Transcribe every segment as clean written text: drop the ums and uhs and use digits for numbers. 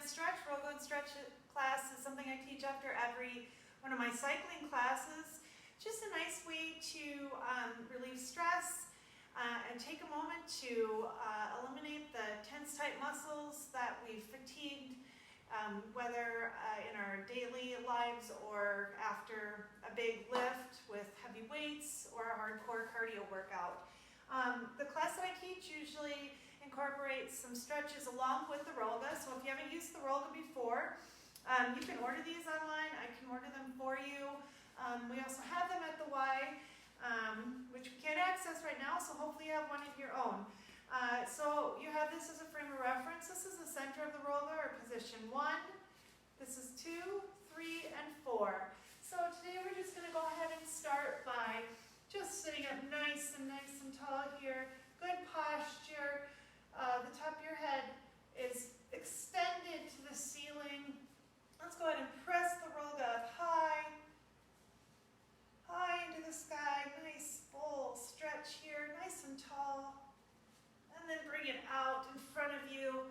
stretch. Rollga and stretch class is something I teach after every one of my cycling classes. Just a nice way to relieve stress and take a moment to eliminate the tense tight muscles that we've fatigued, whether in our daily lives or after a big lift with heavy weights or a hardcore cardio workout. The class that I teach usually incorporates some stretches along with the Rollga. So if you haven't used the Rollga before, you can order these online. I can order them for you. We also have them at the Y, which we can't access right now, so hopefully you have one of your own. So you have this as a frame of reference. This is the center of the Rollga, or position 1. This is 2, 3, and 4. So today we're just going to go ahead and start by just sitting up nice and tall here. Good posture. The top of your head is extended to the ceiling. Let's go ahead and press the Rollga up high into the sky. Nice full stretch here, nice and tall. And then bring it out in front of you.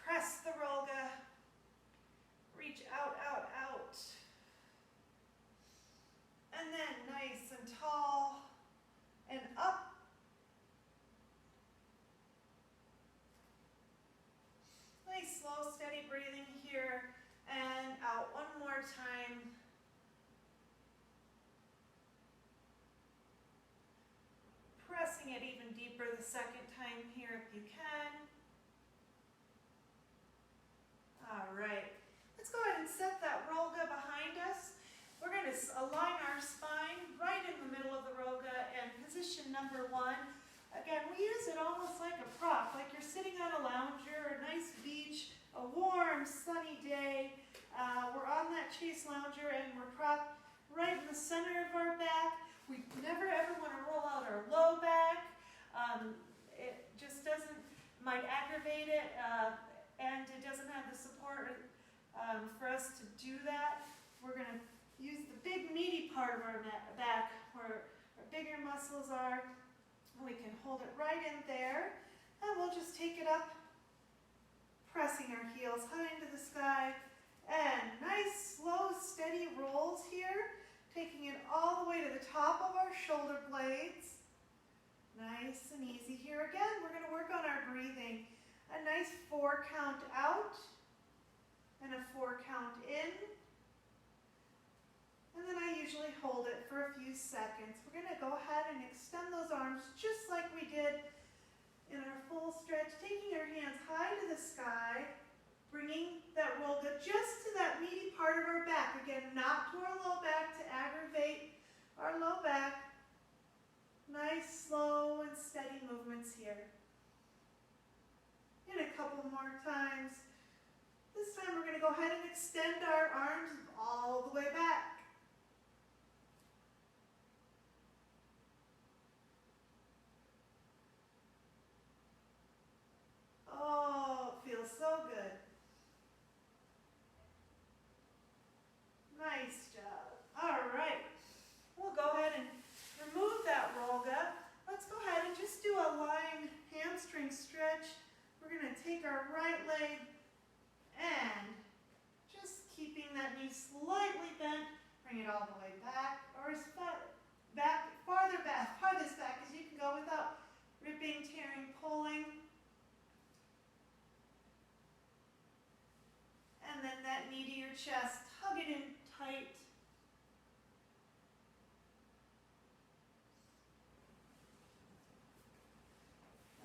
Press the Rollga. Reach out. And then nice and tall and up. Nice, slow, steady breathing here. And out one more time. Pressing it even deeper the second time here if you can. All right. Let's go ahead and set that Rollga behind us. We're going to align our spine right in the middle of the Rollga and position number 1. Again, we use it almost like a prop, like you're sitting on a lounger, a nice beach, a warm, sunny day. We're on that chase lounger and we're propped right in the center of our back. We never ever want to roll out our low back. It just might aggravate it, and it doesn't have the support for us to do that. We're going to use the big meaty part of our back where our bigger muscles are. We can hold it right in there, and we'll just take it up, pressing our heels high into the sky, and nice, slow, steady rolls here, taking it all the way to the top of our shoulder blades. Nice and easy here. Again, we're going to work on our breathing. A nice 4 count out, and a 4 count in. And then I usually hold it for a few seconds. We're going to go ahead and extend those arms just like we did in our full stretch, taking our hands high to the sky, bringing that Rollga just to that meaty part of our back. Again, not to our low back to aggravate our low back. Nice, slow, and steady movements here. And a couple more times. This time we're going to go ahead and extend our arms all the way back. Oh, it feels so good. Nice job. All right. We'll go ahead and remove that Rollga. Let's go ahead and just do a lying hamstring stretch. We're going to take our right leg and just keeping that knee slightly bent, bring it all the way back, or as farthest back as you can go without ripping, tearing, pulling. And then that knee to your chest, hug it in tight.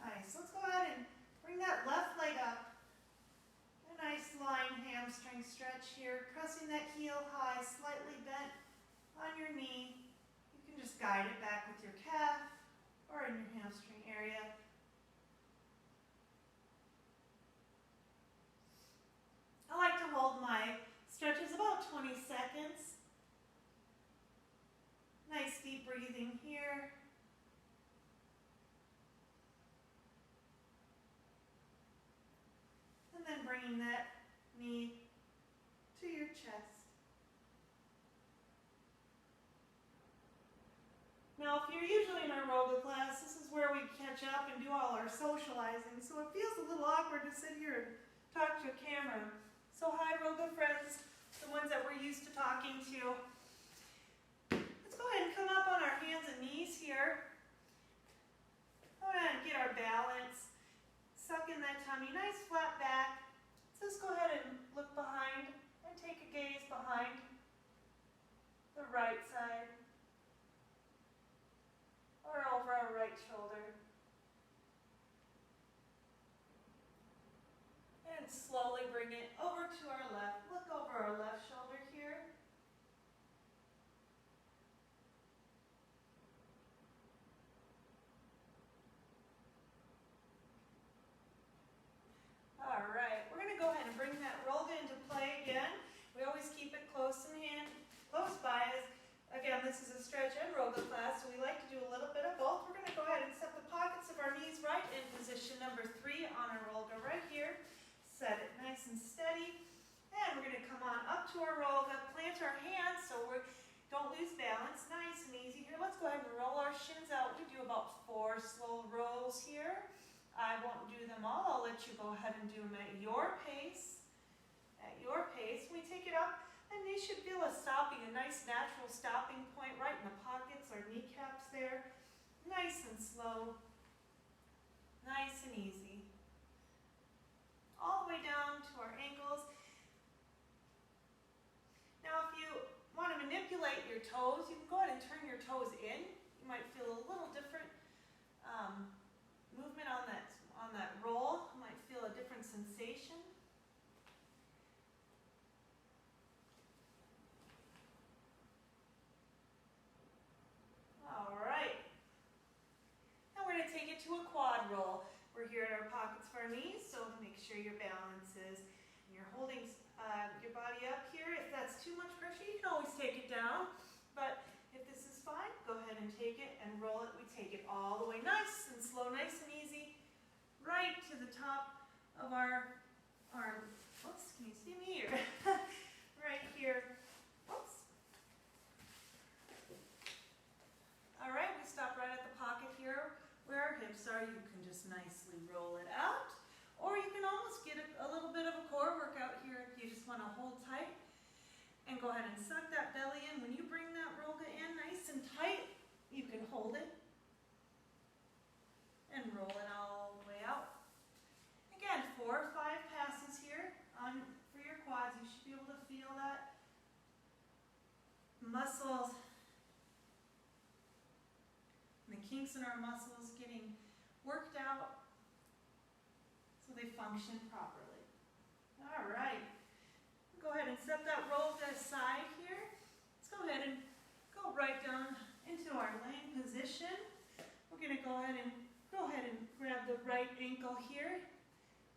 Nice. Let's go ahead and bring that left leg up. A nice lying hamstring stretch here, pressing that heel high, slightly bent on your knee. You can just guide it back with your calf or in your hamstring area. I like to hold my stretches about 20 seconds. Nice deep breathing here. And then bringing that knee to your chest. Now, if you're usually in our Rollga class, this is where we catch up and do all our socializing, so it feels a little awkward to sit here and talk to a camera. So hi, Rollga friends, the ones that we're used to talking to. Let's go ahead and come up on our hands and knees here. Go ahead and get our balance. Suck in that tummy, nice flat back. So let's go ahead and look behind and take a gaze behind the right side or over our right shoulder. And slowly bring it over to our left. Look over our left shoulder here. All right, we're going to go ahead and bring that Rollga into play again. We always keep it close by us. Again, this is a stretch and Rollga class, so we like to do a little bit of both. We're going to go ahead and set the pockets of our knees right in position number 3 on our Rollga right here. Set it nice and steady. And we're going to come on up to our Rollga, plant our hands so we don't lose balance. Nice and easy here. Let's go ahead and roll our shins out. We do about 4 slow rolls here. I won't do them all. I'll let you go ahead and do them at your pace. At your pace. We take it up, and they should feel a stopping, a nice natural stopping point right in the pockets or kneecaps there. Nice and slow. Nice and easy. All the way down to our ankles. Now if you want to manipulate your toes, you can go ahead and turn your toes in. You might feel a little different movement on that roll. You might feel a different sensation. All right. Now we're going to take it to a quad roll. We're here at our pockets for our knees, so make sure your balance is, and you're holding your body up here. If that's too much pressure, you can always take it down, but if this is fine, go ahead and take it and roll it. We take it all the way nice and slow, nice and easy, right to the top of our arm. Oops, can you see me here? Right here. Oops. All right, we stop right at the pocket here where our hips are. You can just nicely roll it out, or you can almost get a little bit of a core workout here if you just want to hold tight and go ahead and suck that belly in. When you bring that Rollga in nice and tight, you can hold it and roll it all the way out. Again, 4 or 5 passes here for your quads. You should be able to feel that muscles, the kinks in our muscles getting worked out so they function properly. All right. Go ahead and set that Rollga aside here. Let's go ahead and go right down into our laying position. We're going to go ahead and grab the right ankle here.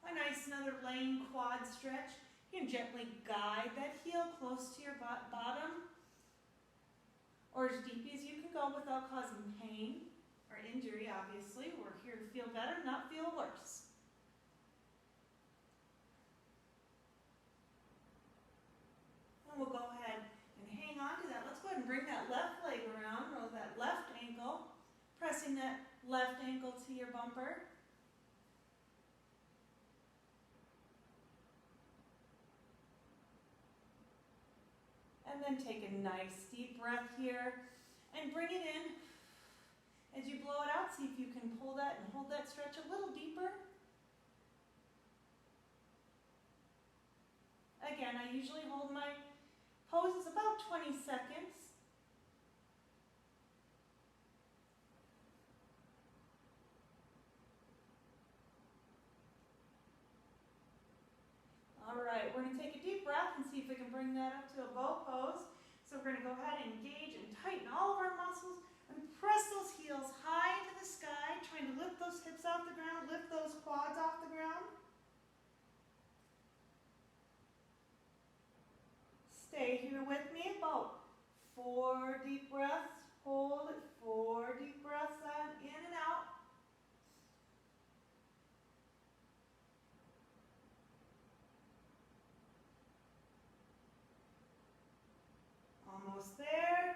A nice another laying quad stretch. You can gently guide that heel close to your bottom, or as deep as you can go without causing pain or injury, obviously. We're here to feel better, not feel worse. And we'll go ahead and hang on to that. Let's go ahead and bring that left leg around, roll that left ankle, pressing that left ankle to your bumper. And then take a nice deep breath here and bring it in. As you blow it out, see if you can pull that and hold that stretch a little deeper. Again, I usually hold my poses about 20 seconds. All right, we're going to take a deep breath and see if we can bring that up to a bow pose. So we're going to go ahead and engage and tighten all of our muscles and press those heels high to the sky, trying to lift those hips off the ground, lift those quads off the ground. Stay here with me, about 4 deep breaths. Hold it, 4 deep breaths in and out. Almost there.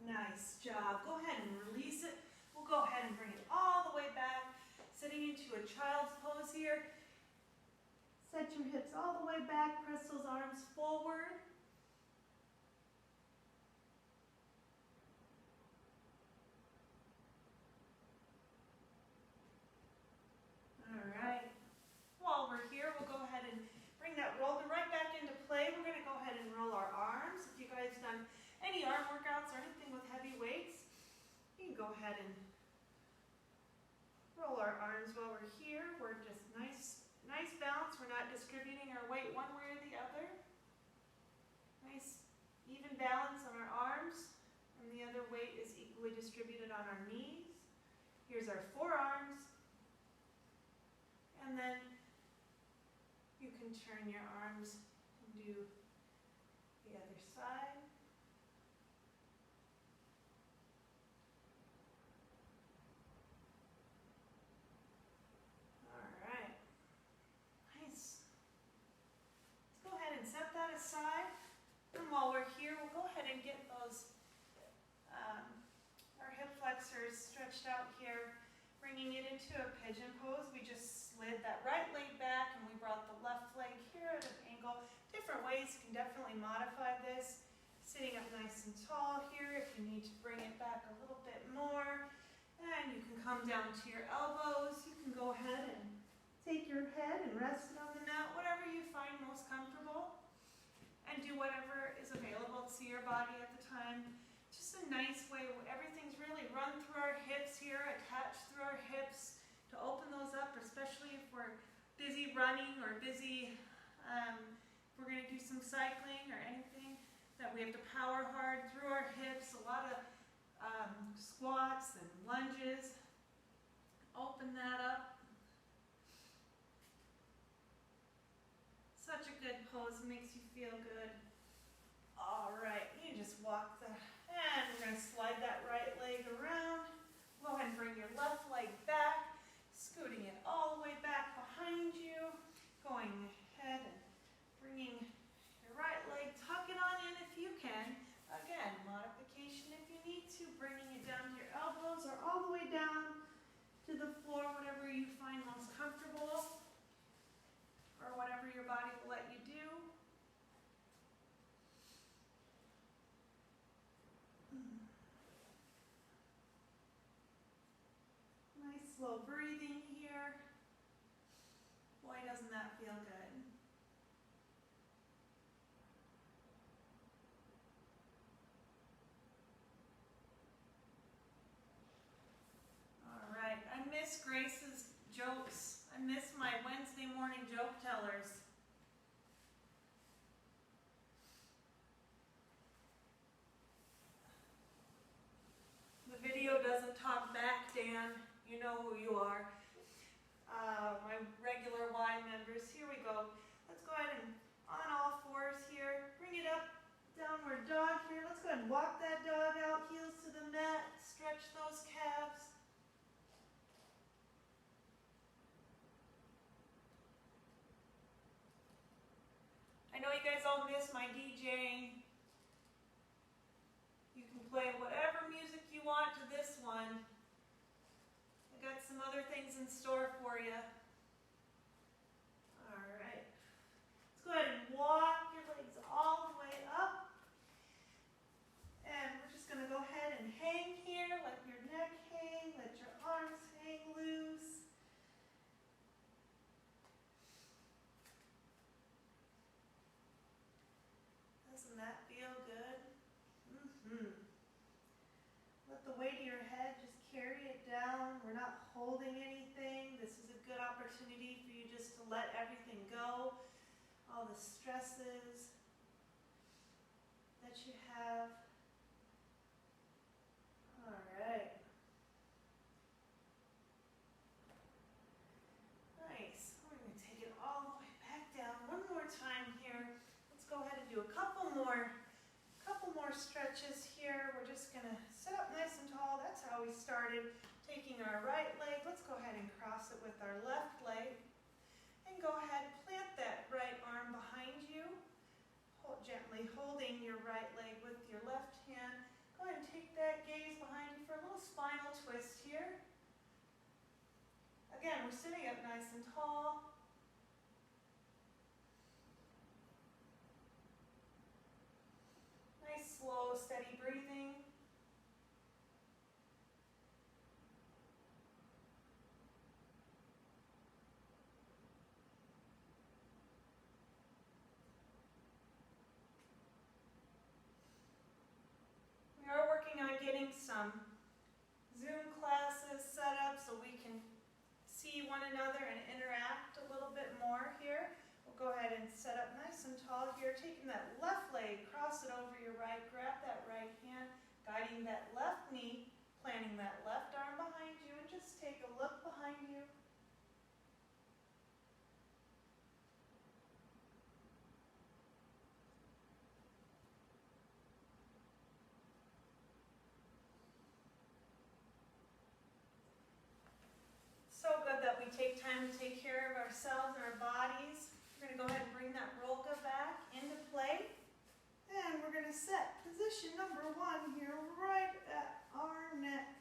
Nice job. Go ahead and release it. We'll go ahead and bring it all the way back, sitting into a child's pose here. all the way back. Press those arms forward. All right. While we're here, we'll go ahead and bring that roller right back into play. We're going to go ahead and roll our arms. If you guys have done any arm workouts or anything with heavy weights, you can go ahead and roll our arms while we're here. We're just nice balance. We're not distributing our weight one way or the other. Nice even balance on our arms, and the other weight is equally distributed on our knees. Here's our forearms, and then you can turn your arms and do the other side. Set that aside, and while we're here, we'll go ahead and get those, our hip flexors stretched out here, bringing it into a pigeon pose. We just slid that right leg back, and we brought the left leg here at an angle. Different ways, you can definitely modify this. Sitting up nice and tall here, if you need to bring it back a little bit more, and you can come down to your elbows. You can go ahead and take your head and rest it on the mat, whatever you find most comfortable, and do whatever is available to your body at the time. Just a nice way, everything's really run through our hips here, attached through our hips to open those up, especially if we're busy running or busy, if we're going to do some cycling or anything that we have to power hard through our hips. A lot of squats and lunges. Open that up. Such a good pose, makes you feel good. All right, you just walk the, and we're going to slide that right leg around. Go ahead and bring your left leg back, scooting it all the way back behind you. Going ahead and bringing your right leg, tuck it on in if you can. Again, modification if you need to, bringing it down to your elbows or all the way down to the floor, whatever you find most comfortable, or whatever your body will let you do. Nice slow breathing here. Boy, doesn't that feel good. All right, I miss Grace's jokes. I miss my Wednesday morning joke tellers. The video doesn't talk back, Dan. You know who you are. My regular Y members. Here we go. Let's go ahead and on all fours here. Bring it up, downward dog here. Let's go ahead and walk that dog out, heels to the mat. Stretch those calves. I know you guys all miss my DJing. You can play whatever music you want to this one. I got some other things in store for you. All right. Let's go ahead and walk your legs all the way up. And we're just going to go ahead and hang here. Let your neck hang. Let your arms hang loose. Doesn't that feel good? Let the weight of your head just carry it down. We're not holding anything. This is a good opportunity for you just to let everything go. All the stresses that you have. All right. Nice. We're going to take it all the way back down. One more time here. Let's go ahead and do a couple more stretches here. We're just going to sit up nice and tall. That's how we started. Taking our right leg, let's go ahead and cross it with our left leg. And go ahead, plant that right arm behind you. Gently holding your right leg with your left hand. Go ahead and take that gaze behind you for a little spinal twist here. Again, we're sitting up nice and tall. slow, steady breathing. We are working on getting some Zoom classes set up so we can see one another and interact a little bit more here. We'll go ahead and set up nice and tall here, taking that left leg, cross it over your right, grab that right hand, guiding that left knee, planting that left arm behind you, and just take a look behind you. So good that we take time to take care of ourselves and our bodies. We're going to go ahead and bring that Rollga back into play. And we're going to set position number 1 here right at our neck.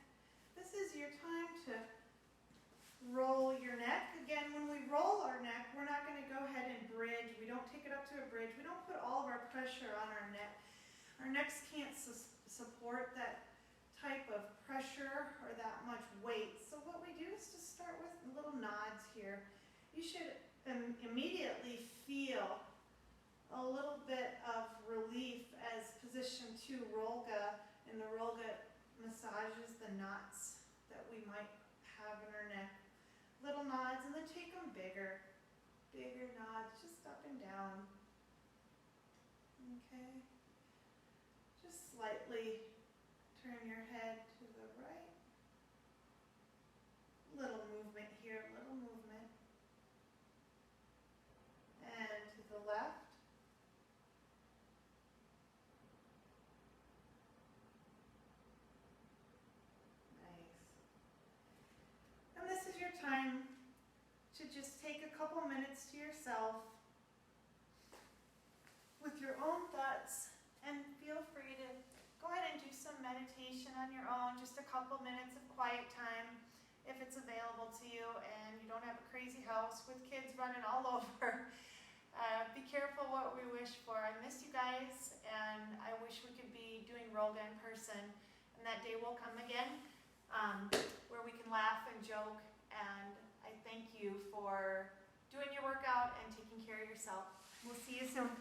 This is your time to roll your neck. Again, when we roll our neck, we're not going to go ahead and bridge. We don't take it up to a bridge. We don't put all of our pressure on our neck. Our necks can't support that type of pressure or that much weight. So what we do is just start with little nods here. You should immediately feel a little bit of relief as position 2 Rollga, and the Rollga massages the knots that we might have in our neck. Little nods, and then take them bigger. Bigger nods, just up and down. Okay. Just slightly turn your head to the right. Little movement here, little movement. And to the left. Nice. And this is your time to just take a couple minutes to yourself with your own thoughts, and feel free to go ahead and do some meditation on your own, just a couple minutes of quiet time if it's available to you and you don't have a crazy house with kids running all over. Be careful what we wish for. I miss you guys, and I wish we could be doing Rollga in person, and that day will come again where we can laugh and joke, and I thank you for doing your workout and taking care of yourself. We'll see you soon.